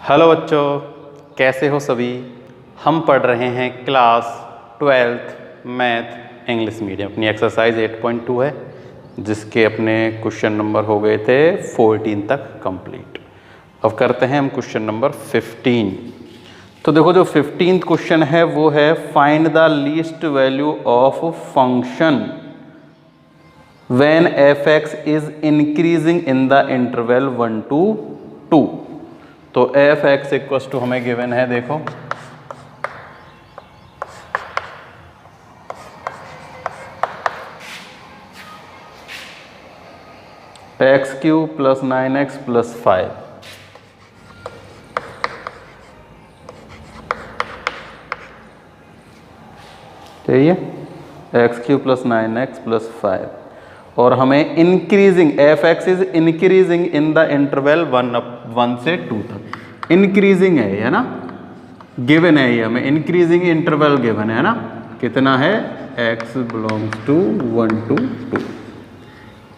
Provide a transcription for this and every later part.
Hello बच्चों, कैसे हो सभी। हम पढ़ रहे हैं class 12th math English medium. अपनी एक्सरसाइज 8.2 है, जिसके अपने क्वेश्चन नंबर हो गए थे 14 तक कंप्लीट। अब करते हैं हम क्वेश्चन नंबर 15। तो देखो, जो 15th क्वेश्चन है वो है find the least value of function when f(x) is increasing in the interval 1 to 2। तो f(x) इक्वल्स टू हमें गिवन है, देखो x³ + 9x + 5। ठीक है, x³ + 9x + 5। और हमें increasing f(x) is increasing in the interval 1 से 2 तक। इंक्रीजिंग है ना, गिवन है ये हमें, इंक्रीजिंग इंटरवल गिवन है ना। कितना है, x बिलोंग्स टू 1 to 2।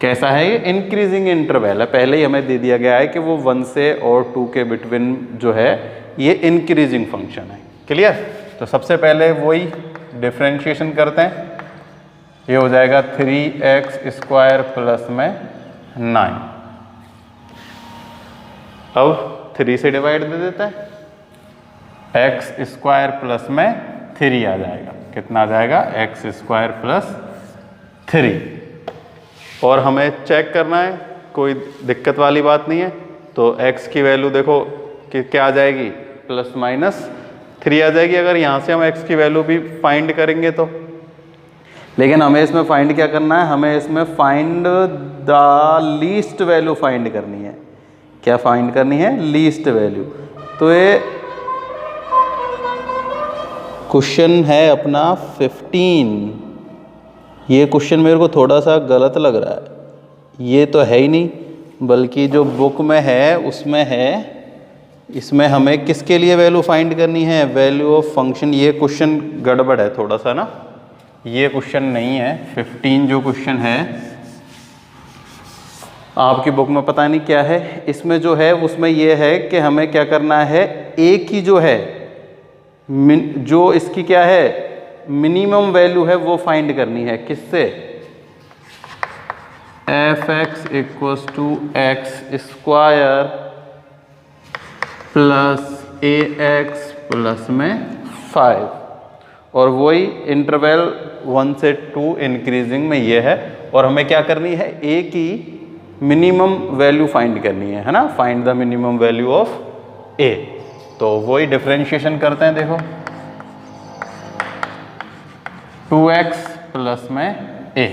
कैसा है ये, इंक्रीजिंग इंटरवल है। पहले ही हमें दे दिया गया है कि वो 1 से और 2 के बिटवीन जो है ये इंक्रीजिंग फंक्शन है। क्लियर। तो सबसे पहले वही डिफरेंशिएशन करते हैं। ये हो जाएगा 3x² प्लस में 9। अब 3 से डिवाइड दे देते हैं, x² प्लस में 3 आ जाएगा। कितना आ जाएगा, x² प्लस 3। और हमें चेक करना है, कोई दिक्कत वाली बात नहीं है। तो x की वैल्यू देखो कि क्या आ जाएगी, ±3 आ जाएगी। अगर यहाँ से हम x की वैल्यू भी फाइंड करेंगे तो, लेकिन हमें इसमें फाइंड क्या करना है, हमें इसमें find the least value find करनी है। क्या फाइंड करनी है, लीस्ट वैल्यू। तो ये क्वेश्चन है अपना 15। ये क्वेश्चन मेरे को थोड़ा सा गलत लग रहा है। ये तो है ही नहीं, बल्कि जो बुक में है उसमें है। इसमें हमें किसके लिए वैल्यू फाइंड करनी है, वैल्यू ऑफ फंक्शन। ये क्वेश्चन गड़बड़ है थोड़ा सा ना, ये क्वेश्चन नहीं है। 15 जो क्वेश्चन है आपकी बुक में पता नहीं क्या है। इसमें जो है उसमें ये है कि हमें क्या करना है, ए की जो है जो इसकी क्या है मिनिमम वैल्यू है वो फाइंड करनी है। किससे, f(x) = x² plus ax plus में 5। और वही इंटरवल 1 से 2 इंक्रीजिंग में ये है। और हमें क्या करनी है, a की मिनिमम वैल्यू फाइंड करनी है ना। Find the minimum value of a। तो वही डिफरेंशिएशन करते हैं। देखो 2x प्लस में a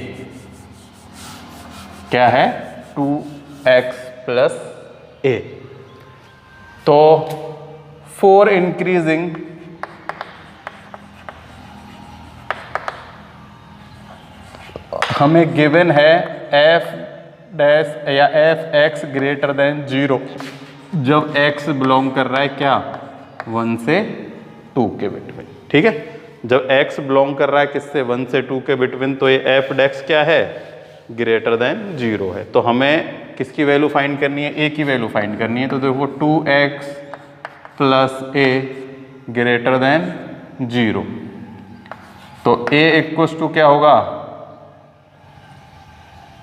क्या है, 2x प्लस a। तो 4 इंक्रीजिंग हमें गिवन है f' या f(x) > 0 जब x बिलोंग कर रहा है क्या, 1 से 2 के बिटवीन। ठीक है, जब x बिलोंग कर रहा है किससे, 1 से 2 के बिटवीन, तो ये f' क्या है, > 0 है। तो हमें किसकी वैल्यू फाइंड करनी है, a की वैल्यू फाइंड करनी है। तो देखो 2x प्लस a > 0। तो a इक्वल्स टू क्या होगा,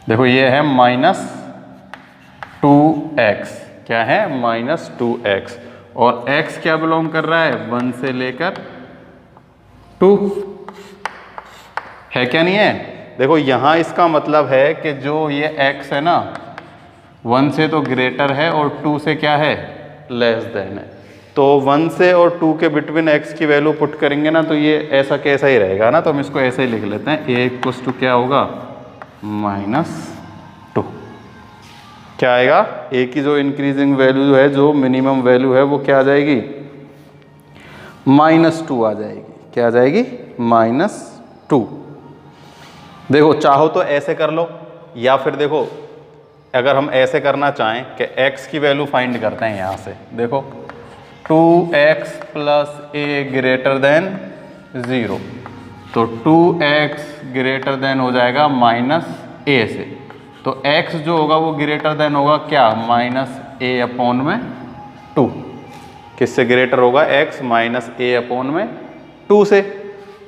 देखो ये है -2x। क्या है, -2x। और x क्या बिलोंग कर रहा है, 1 से लेकर 2 है, क्या नहीं है। देखो यहाँ इसका मतलब है कि जो ये x है ना 1 से तो ग्रेटर है और 2 से क्या है, लेस देन है। तो 1 से और 2 के बिटवीन x की वैल्यू पुट करेंगे ना, तो ये ऐसा कैसा ही रहेगा ना। तो हम इसको ऐसे ही लिख लेते हैं, a इक्वल्स टू क्या होगा, -2। क्या आएगा, a की जो इंक्रीजिंग वैल्यू है, जो मिनिमम वैल्यू है, वो क्या आ जाएगी, -2 आ जाएगी। क्या आ जाएगी, -2। देखो चाहो तो ऐसे कर लो, या फिर देखो अगर हम ऐसे करना चाहें कि x की वैल्यू फाइंड करते हैं यहाँ से। देखो 2x प्लस a > 0। तो 2x > हो जाएगा -a से। तो x जो होगा वो > होगा क्या, -a/2। किससे ग्रेटर होगा? x माइनस a अपॉन में 2 से।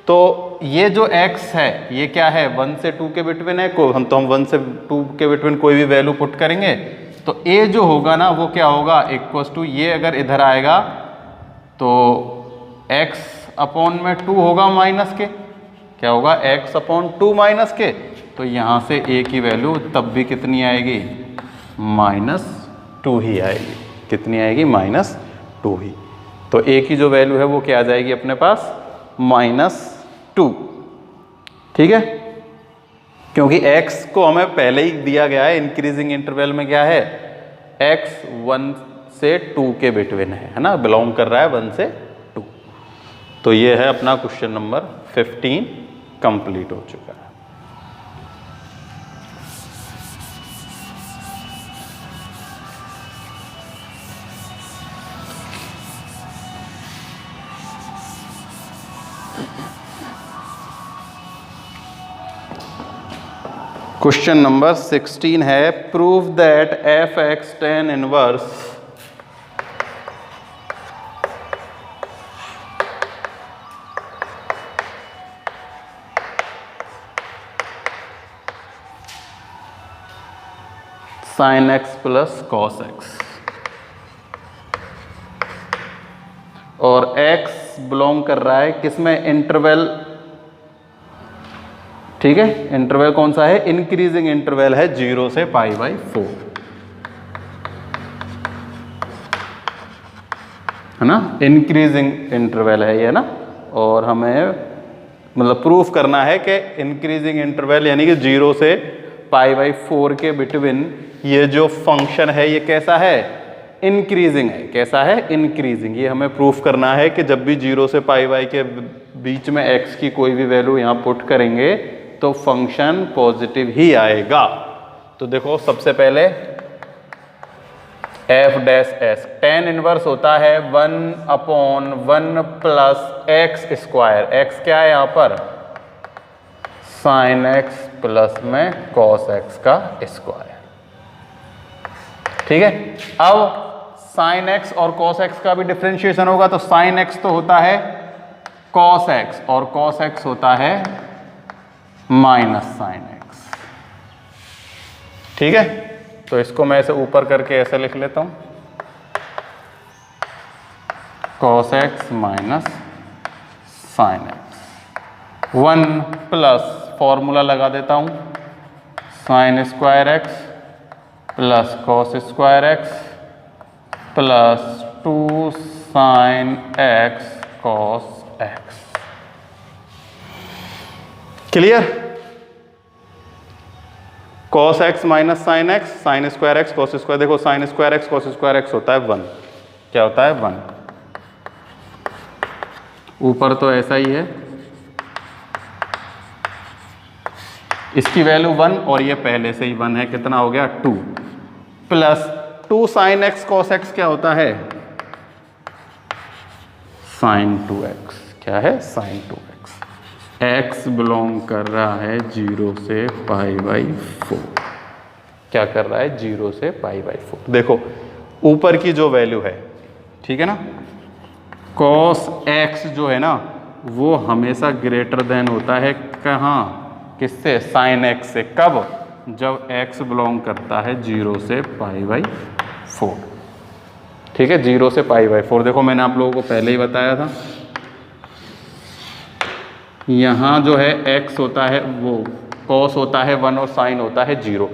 तो ये जो x है ये क्या है? 1 से 2 के बिटवीन है। हम 1 से 2 के बिटवीन कोई भी वैल्यू पुट करेंगे तो a जो होगा ना वो क्या होगा? इक्वल्स टू, ये अगर इधर आएगा तो x अपॉन में 2 होगा माइनस के, क्या होगा? x अपॉन 2 माइनस के। तो यहाँ से a की वैल्यू तब भी कितनी आएगी? -2 ही आएगी। कितनी आएगी? -2 ही। तो a की जो वैल्यू है वो क्या आ जाएगी अपने पास? -2। ठीक है, क्योंकि x को हमें पहले ही दिया गया है, इंक्रीजिंग इंटरवल में क्या है? x 1 से 2 के बिटवीन है ना, बिलोंग कर रहा है 1 से 2। तो ये है अपना क्वेश्चन नंबर 15 कंप्लीट हो चुका है। क्वेश्चन नंबर 16 है, prove that f(x) tan inverse sin x plus cos x और x बिलोंग कर रहा है किसमें? इंटरवल। ठीक है, इंटरवल कौन सा है? इंक्रीजिंग इंटरवल है 0 से π/4, है ना? इंक्रीजिंग इंटरवल है ये ना। और हमें मतलब प्रूफ करना है कि इंक्रीजिंग इंटरवल यानी कि 0 से π/4 के बिटवीन ये जो फंक्शन है ये कैसा है? इंक्रीजिंग है। कैसा है? इंक्रीजिंग। ये हमें प्रूफ करना है कि जब भी 0 से π के बीच में x की कोई भी वैल्यू यहाँ पुट करेंगे तो फंक्शन पॉजिटिव ही आएगा। तो देखो सबसे पहले f'(s) tan इनवर्स होता है 1/1 प्लस x²। x क्या है यहाँ पर? sin x प्लस में cos x का स्क्वायर। ठीक है, अब sin x और cos x का भी डिफरेंशिएशन होगा। तो sin x तो होता है cos x और cos x होता है माइनस sin x। ठीक है, तो इसको मैं ऐसे ऊपर करके ऐसे लिख लेता हूं, cos x minus sin x। 1 plus formula लगा देता हूं, sin² x plus cos² x plus 2 sin x cos x। Clear? cos x minus sin x, sin² x cos²। देखो sin² x cos² x होता है 1। क्या होता है? 1। ऊपर तो ऐसा ही है, इसकी वैल्यू 1 और ये पहले से ही 1 है। कितना हो गया? 2 plus 2 sin x cos x क्या होता है? sin 2x। क्या है? sin 2x। x बिलोंग कर रहा है 0 से π/4। क्या कर रहा है? 0 से π/4। देखो ऊपर की जो वैल्यू है, ठीक है ना, cos x जो है ना वो हमेशा ग्रेटर देन होता है कहाँ? किससे? sin x से। कब? जब x बिलोंग करता है 0 से π/4। ठीक है, 0 से π/4। देखो मैंने आप लोगों को पहले ही बताया था, यहाँ जो है x होता है वो cos होता है 1 और sin होता है 0।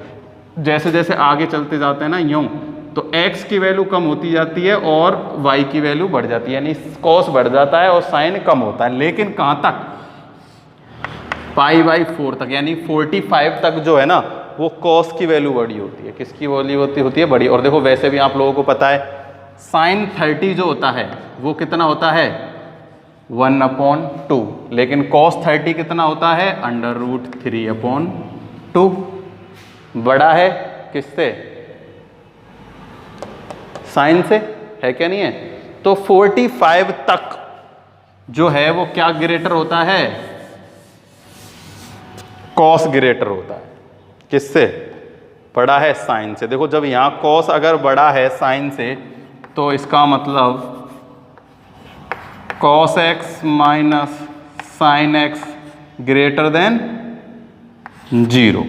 जैसे जैसे आगे चलते जाते हैं ना यूँ, तो x की वैल्यू कम होती जाती है और y की वैल्यू बढ़ जाती है, यानी cos बढ़ जाता है और sin कम होता है। लेकिन कहाँ तक? π/4 तक, यानी 45 तक जो है ना वो cos की वैल्यू बड़ी होती है। किसकी वैल्यू होती है? बड़ी। और देखो वैसे भी आप लोगों को पता है sin 30 जो होता है वो कितना होता है? 1/2। लेकिन cos 30 कितना होता है? √3/2। बड़ा है किससे? sin से, है क्या नहीं है? तो 45 तक जो है वो क्या ग्रेटर होता है? cos ग्रेटर होता है। किससे? बड़ा है sin से। देखो जब यहाँ cos अगर बड़ा है sin से तो इसका मतलब cos x minus sine x greater than 0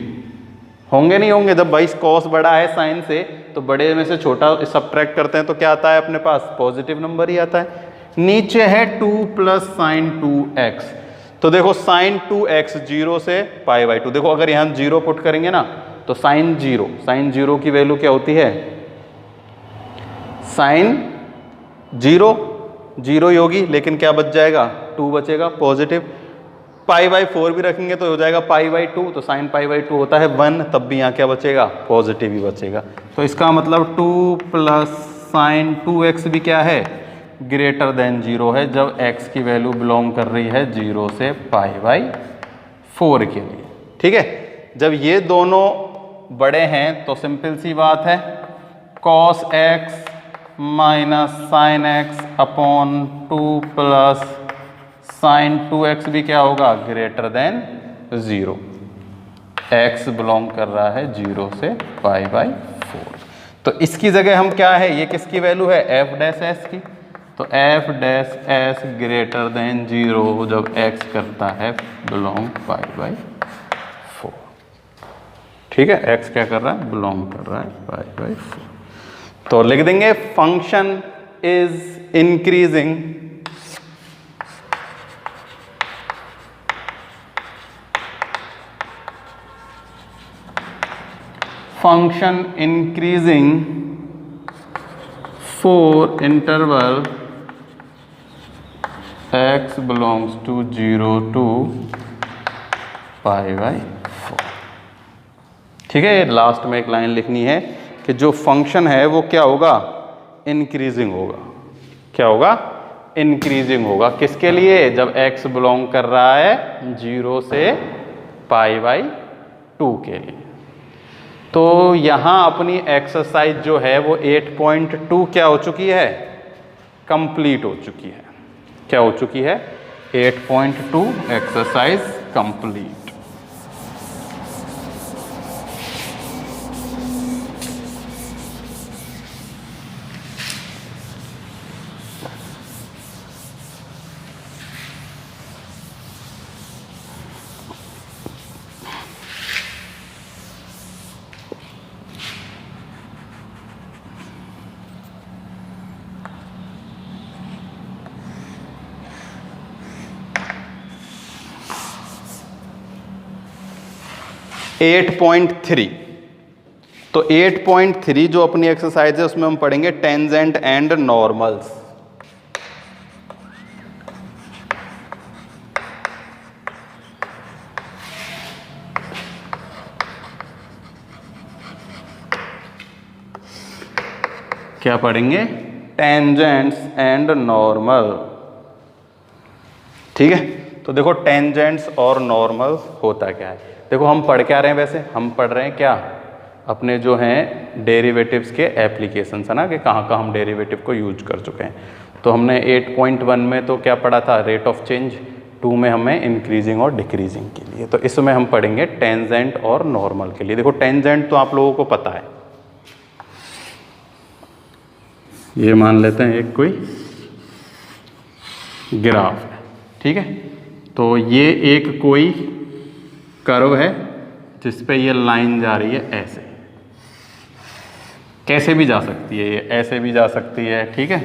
होंगे नहीं होंगे? जब भाई cos बड़ा है साइन से तो बड़े में से छोटा सब्ट्रैक्ट करते हैं तो क्या आता है अपने पास? पॉजिटिव नंबर ही आता है। नीचे है 2 प्लस साइन 2x, तो देखो साइन 2x 0 से पाई बाई 2। देखो अगर यहाँ 0 पुट करेंगे ना तो साइन 0 की वैल्यू क्या होती है? साइन 0 ही होगी, लेकिन क्या बच जाएगा? 2 बचेगा पॉजिटिव। पाई बाई 4 भी रखेंगे तो हो जाएगा पाई बाई 2, तो साइन पाई बाई 2 होता है 1, तब भी यहाँ क्या बचेगा? पॉजिटिव ही बचेगा। तो इसका मतलब 2 प्लस साइन 2x भी क्या है? ग्रेटर देन 0 है, जब x की वैल्यू बिलोंग कर रही है 0 से पाई बाई 4 के लिए। ठीक है, जब ये दोनों बड़े हैं तो सिंपल सी बात है, cos x minus sine x upon 2 plus sine 2x भी क्या होगा? Greater than 0। x बिलोंग कर रहा है 0 से पाई बाई 4। तो इसकी जगह हम क्या है, ये किसकी वैल्यू है? f डैश s की। तो f dash s greater than 0 जब x करता है बिलोंग पाई बाई 4। ठीक है, x क्या कर रहा है? बिलोंग कर रहा है पाई बाई 4। तो लिख देंगे function is increasing function increasing for interval x belongs to 0 to pi by 4। ठीक है, लास्ट में एक लाइन लिखनी है कि जो फंक्शन है वो क्या होगा? इंक्रीजिंग होगा। क्या होगा? इंक्रीजिंग होगा। किसके लिए? जब x बिलोंग कर रहा है 0 से पाई बाई 2 के लिए। तो यहाँ अपनी एक्सरसाइज जो है वो 8.2 क्या हो चुकी है? कंप्लीट हो चुकी है। क्या हो चुकी है? 8.2 एक्सरसाइज कंप्लीट। एट 8.3, तो 8.3 जो अपनी एक्सरसाइज है उसमें हम पढ़ेंगे टेंजेंट एंड नॉर्मल्स। क्या पढ़ेंगे? Tangents and normal. ठीक है, तो देखो टेंजेंट्स और नॉर्मल्स होता क्या है। देखो हम पढ़ क्या रहे हैं? वैसे हम पढ़ रहे हैं क्या? अपने जो हैं डेरिवेटिव्स के एप्लीकेशंस है ना, कि कहाँ कहाँ हम डेरिवेटिव को यूज कर चुके हैं। तो हमने 8.1 में तो क्या पढ़ा था? Rate of change. 2 में हमें इंक्रीजिंग और डिक्रीजिंग के लिए। तो इसमें हम पढ़ेंगे टेंजेंट और नॉर्मल के लिए। देखो टेंजेंट तो आप लोगों को पता है, ये मान लेते हैं एक कोई ग्राफ है। ठीक है, तो ये एक कोई कर्व है जिस पे ये लाइन जा रही है ऐसे। कैसे भी जा सकती है, ये ऐसे भी जा सकती है। ठीक है,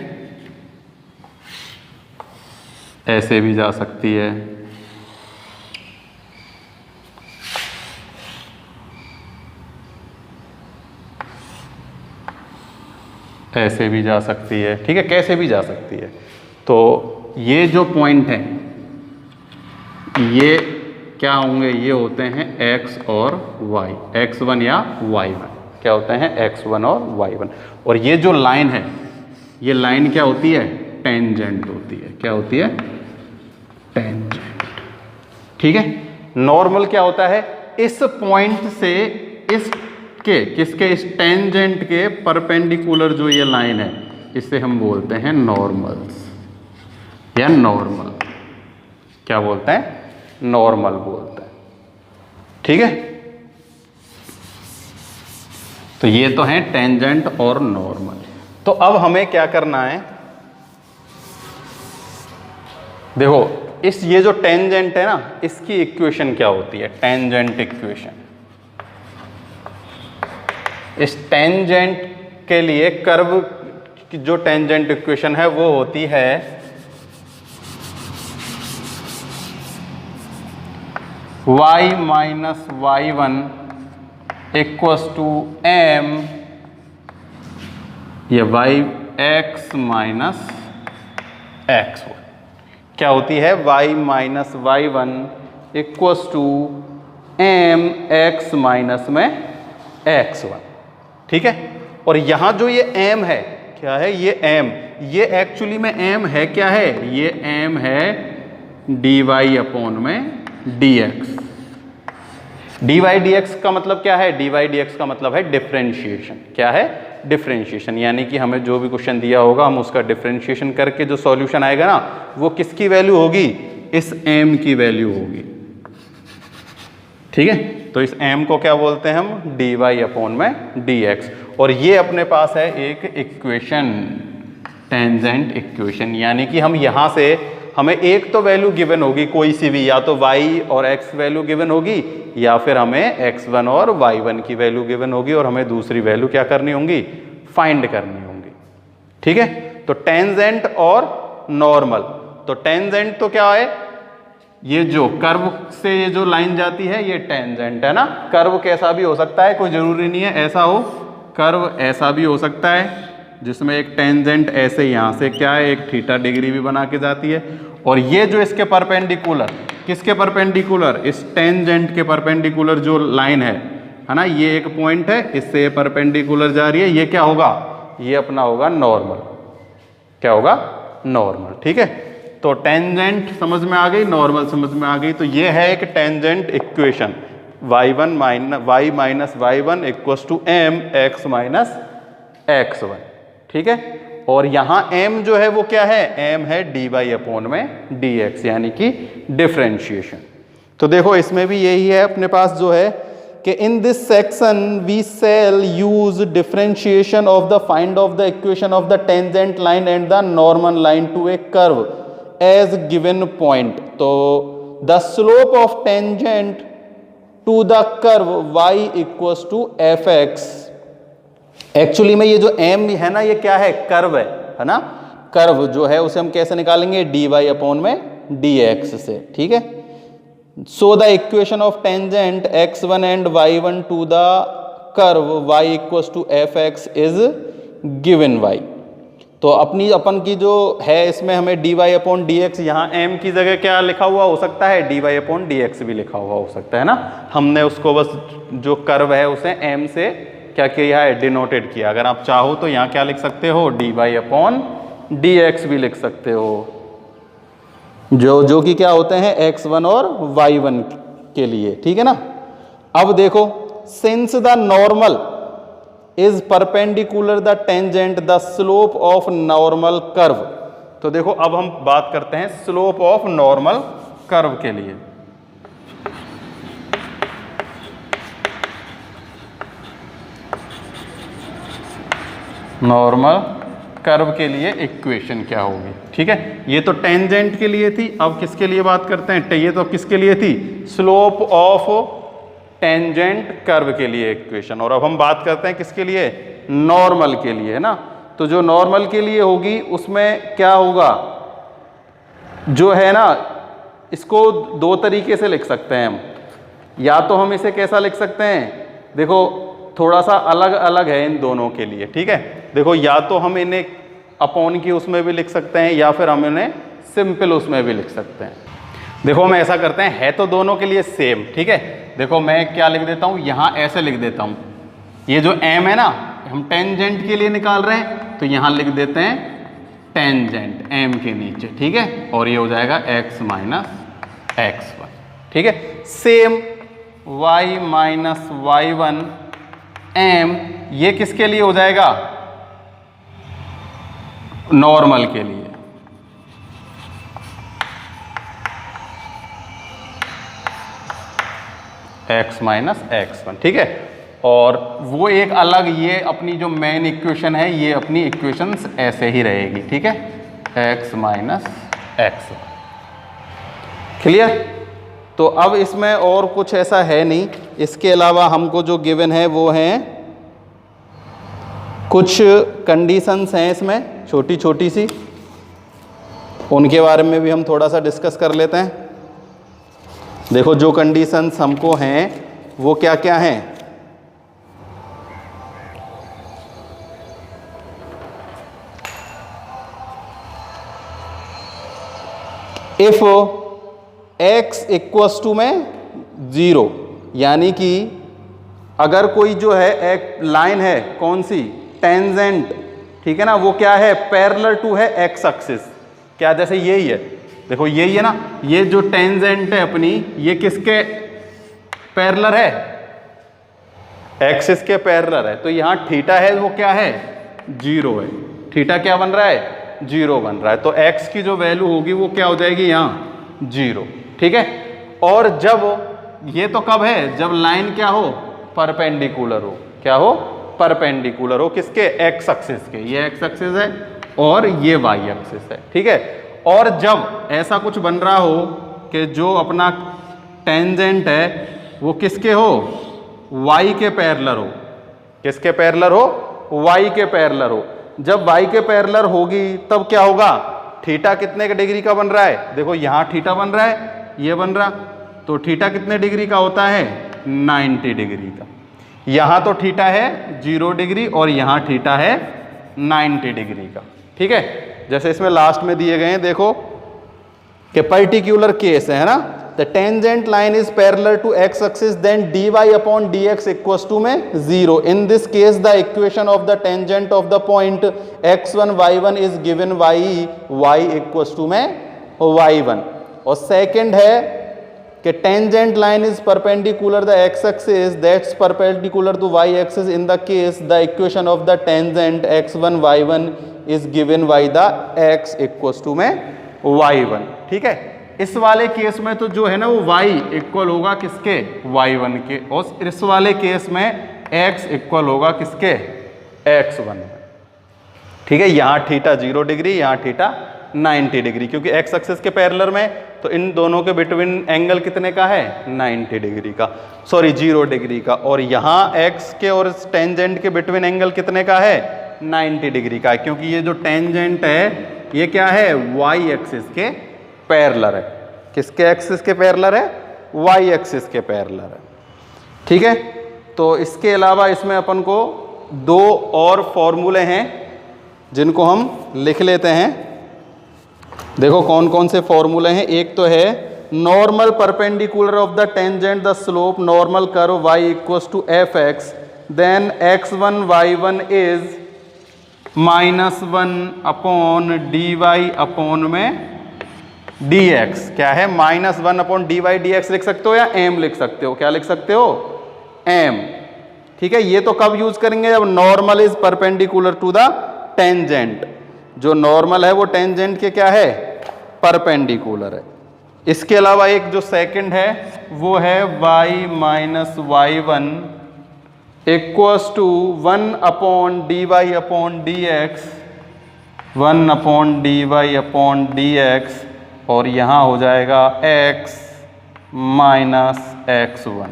ऐसे भी जा सकती है, ऐसे भी जा सकती है। ठीक है, कैसे भी जा सकती है। तो ये जो पॉइंट है ये क्या होंगे? ये होते हैं x और y, x1 या y1। क्या होते हैं? x1 और y1। और ये जो लाइन है, ये लाइन क्या होती है? टेंजेंट होती है। क्या होती है? टेंजेंट। ठीक है, नॉर्मल क्या होता है? इस पॉइंट से इसके किसके? इस टेंजेंट के परपेंडिकुलर जो ये लाइन है इसे हम बोलते हैं नॉर्मल्स या नॉर्मल। क्या बोलते हैं? नॉर्मल बोलते हैं। ठीक है, तो ये तो हैं टेंजेंट और नॉर्मल। तो अब हमें क्या करना है? देखो इस ये जो टेंजेंट है ना, इसकी इक्वेशन क्या होती है, टेंजेंट इक्वेशन। इस टेंजेंट के लिए कर्व की जो टेंजेंट इक्वेशन है वो होती है y minus y1 equals to m, ये y x माइनस x। क्या होती है, y minus y1 equals to m x minus में x1। ठीक है, और यहां जो ये m है, क्या है ये m, ये एक्चुअली में m है, क्या है ये m है dy अपॉन में dx। dy dx का मतलब क्या है, dy dx का मतलब है डिफरेंशिएशन। क्या है, डिफरेंशिएशन, यानी कि हमें जो भी क्वेश्चन दिया होगा हम उसका डिफरेंशिएशन करके जो सॉल्यूशन आएगा ना, वो किसकी वैल्यू होगी, इस m की वैल्यू होगी। ठीक है, तो इस m को क्या बोलते हैं हम, dy अपॉन में dx। और ये अपने पास है एक इक्वेशन, टेंजेंट इक्वेशन, यानी कि हम यहां से हमें एक तो वैल्यू गिवन होगी कोई सी भी, या तो y और x वैल्यू गिवन होगी, या फिर हमें x1 और y1 की वैल्यू गिवन होगी, और हमें दूसरी वैल्यू क्या करनी होंगी, फाइंड करनी होंगी। ठीक है, तो टेंजेंट और नॉर्मल। तो टेंजेंट तो क्या है, ये जो कर्व से ये जो लाइन जाती है ये टेंजेंट है ना। कर्व कैसा भी हो सकता है, कोई जरूरी नहीं है ऐसा हो, कर्व ऐसा भी हो सकता है जिसमें एक टेंजेंट ऐसे यहाँ से क्या है एक थीटा डिग्री भी बना के जाती है, और ये जो इसके परपेंडिकुलर, किसके परपेंडिकुलर, इस टेंजेंट के परपेंडिकुलर जो लाइन है ना, ये एक पॉइंट है, इससे ये परपेंडिकुलर जा रही है, ये क्या होगा, ये अपना होगा नॉर्मल। क्या होगा, नॉर्मल। ठीक है, तो टेंजेंट समझ में आ गई, नॉर्मल समझ में आ गई। तो ये है एक tangent equation, y minus y1 equals to m x minus x1। ठीक है, और यहां m जो है वो क्या है, m है dy अपॉन में dx, यानी कि डिफरेंशिएशन। तो देखो इसमें भी यही है अपने पास जो है कि in this section we shall use differentiation of the find of the equation of the tangent line and the normal line to a curve as given point. तो the slope of tangent to the curve y equals to F x. Actually में ये जो m है ना, ये क्या है, curve है ना। कर्व जो है उसे हम कैसे निकालेंगे, dy अपॉन में dx से। ठीक है, so the equation of tangent x1 and y1 to the curve y equals to F x is given y। तो अपन की जो है इसमें हमें dy अपॉन dx, यहाँ m की जगह क्या लिखा हुआ हो सकता है, dy अपॉन dx भी लिखा हुआ हो सकता है ना। हमने उसको बस जो कर्व है उसे m से क्या किया है, डिनोटेड किया। अगर आप चाहो तो यहाँ क्या लिख सकते हो, dy अपॉन dx भी लिख सकते हो, जो कि क्या होते हैं x1 और y1 के लिए। ठीक है ना। अब देखो, since the normal is perpendicular the tangent the slope of normal curve. तो देखो अब हम बात करते हैं स्लोप ऑफ नॉर्मल कर्व के लिए। नॉर्मल कर्व के लिए इक्वेशन क्या होगी। ठीक है, ये तो टेंजेंट के लिए थी, अब किसके लिए बात करते हैं, ये तो किसके लिए थी, स्लोप ऑफ टेंजेंट कर्व के लिए इक्वेशन। और अब हम बात करते हैं किसके लिए, नॉर्मल के लिए, है ना। तो जो नॉर्मल के लिए होगी उसमें क्या होगा, जो है ना, इसको दो तरीके से लिख सकते हैं हम। या तो हम इसे कैसा लिख सकते हैं, देखो थोड़ा सा अलग अलग है इन दोनों के लिए। ठीक है, देखो या तो हम इन्हें अपॉन की उसमें भी लिख सकते हैं, या फिर हम इन्हें सिंपल उसमें भी लिख सकते हैं। देखो हम ऐसा करते हैं, है तो दोनों के लिए सेम। ठीक है, देखो मैं क्या लिख देता हूँ, यहाँ ऐसे लिख देता हूँ, ये जो m है ना, हम टेंजेंट के लिए निकाल रहे हैं, तो यहाँ लिख देते हैं टेंजेंट m के नीचे। ठीक है, और ये हो जाएगा x माइनस x1। ठीक है, same y minus y1 m, ये किसके लिए हो जाएगा, नॉर्मल के लिए। x minus x1। ठीक है, और वो एक अलग, ये अपनी जो मेन इक्वेशन है, ये अपनी इक्वेशंस ऐसे ही रहेगी। ठीक है, x माइनस x1। क्लियर? तो अब इसमें और कुछ ऐसा है नहीं, इसके अलावा हमको जो गिवन है वो हैं कुछ कंडीशंस हैं इसमें छोटी छोटी सी, उनके बारे में भी हम थोड़ा सा डिस्कस कर लेते हैं। देखो जो कंडीशंस हमको हैं वो क्या क्या हैं। इफ x इक्वल्स टू में 0, यानी कि अगर कोई जो है एक लाइन है, कौन सी, टेंजेंट, ठीक है ना, वो क्या है, पैरेलल टू है x एक्सिस, क्या, जैसे यही है, देखो यही है ना, ये जो टेंजेंट है अपनी, ये किसके पैरेलल है, एक्सिस के पैरेलल है, तो यहां थीटा है वो क्या है, 0 है, थीटा क्या बन रहा है, 0 बन रहा है, तो x की जो वैल्यू होगी वो क्या हो जाएगी यहां 0, ठीक है। और जब ये तो कब है, जब लाइन क्या हो, परपेंडिकुलर हो, क्या हो, परपेंडिकुलर हो, किसके, x एक्सिस के, ये x एक्सिस है और ये y एक्सिस है, ठीक है। और जब ऐसा कुछ बन रहा हो कि जो अपना टेंजेंट है वो किसके हो, y के पैरेलल हो, किसके पैरेलल हो, y के पैरेलल हो, जब y के पैरेलल होगी तब क्या होगा, थीटा कितने के डिग्री का बन रहा है, देखो यहां थीटा बन रहा है, ये बन रहा, तो थीटा कितने डिग्री का होता है, 90 डिग्री का, यहां तो थीटा है 0 डिग्री और यहां थीटा है 90 डिग्री का, ठीक है। जैसे इसमें लास्ट में दिए गए हैं, देखो कि पर्टिकुलर केस है ना, the tangent line is parallel to x axis then dy upon dx equals to में 0, in this case the equation of the tangent of the point x1 y1 is given y equals to में y1। और second है कि tangent line is perpendicular the x axis that's perpendicular to y axis, in the case the equation of the tangent x1 y1 is given by the x equals to में y1, ठीक है। इस वाले case में तो जो है ना वो y इक्वल होगा किसके, y1 के, और इस वाले केस में x इक्वल होगा किसके, x1, ठीक है। यहां थीटा 0 डिग्री, यहां थीटा 90 डिग्री, क्योंकि x एक्सिस के पैरेलल में, तो इन दोनों के बिटवीन एंगल कितने का है, 90 डिग्री का, सॉरी 0 डिग्री का, और यहां x के और टेंजेंट के बिटवीन एंगल कितने का है, 90 डिग्री का है, क्योंकि ये जो टेंजेंट है ये क्या है, y एक्सिस के पैरेलल है, किसके एक्सिस के पैरेलल है, y एक्सिस के पैरेलल है, ठीक है। तो इसके अलावा इसमें अपन को 2 और फॉर्मूले हैं जिनको हम लिख लेते हैं। देखो कौन कौन से फॉर्मूले हैं, एक तो है normal perpendicular of the tangent the slope normal curve y equals to F x, then x1 y1 is -1 upon dy upon में dx, क्या है, -1 अपॉन dy dx लिख सकते हो या m लिख सकते हो, क्या लिख सकते हो, m, ठीक है। ये तो कब यूज करेंगे, जब normal is perpendicular to the tangent, जो नॉर्मल है वो टेंजेंट के क्या है, परपेंडिकुलर है। इसके अलावा एक जो सेकंड है वो है y minus y1 equals to 1 upon dy upon dx, 1 upon dy upon dx, और यहाँ हो जाएगा x माइनस x1।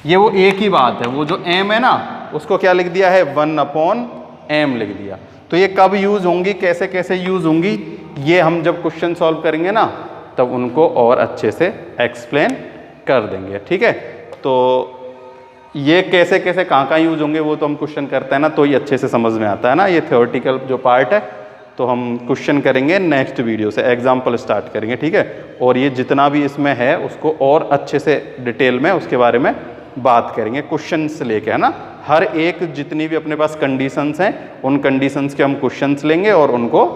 ये वो एक ही बात है, वो जो m है ना उसको क्या लिख दिया है, 1 अपॉन m लिख दिया। तो ये कब यूज होंगी, कैसे कैसे यूज होंगी, ये हम जब क्वेश्चन सॉल्व करेंगे ना तब उनको और अच्छे से एक्सप्लेन कर देंगे, ठीक है। तो ये कैसे कैसे कहाँ यूज होंगे वो तो हम क्वेश्चन करते हैं ना, तो ये अच्छे से समझ में आता है ना, ये थ्योरेटिकल जो पार्ट है, तो हम क्वेश्चन करेंगे नेक्स्ट वीडियो से, एग्जाम्पल स्टार्ट करेंगे, ठीक है। और ये जितना भी इसमें है उसको और अच्छे से डिटेल में उसके बारे में बात करेंगे, क्वेश्चन से लेके, है ना, हर एक जितनी भी अपने पास कंडीशंस हैं उन कंडीशंस के हम क्वेश्चंस लेंगे और उनको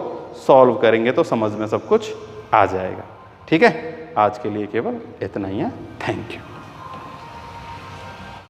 सॉल्व करेंगे, तो समझ में सब कुछ आ जाएगा, ठीक है। आज के लिए केवल इतना ही है, थैंक यू।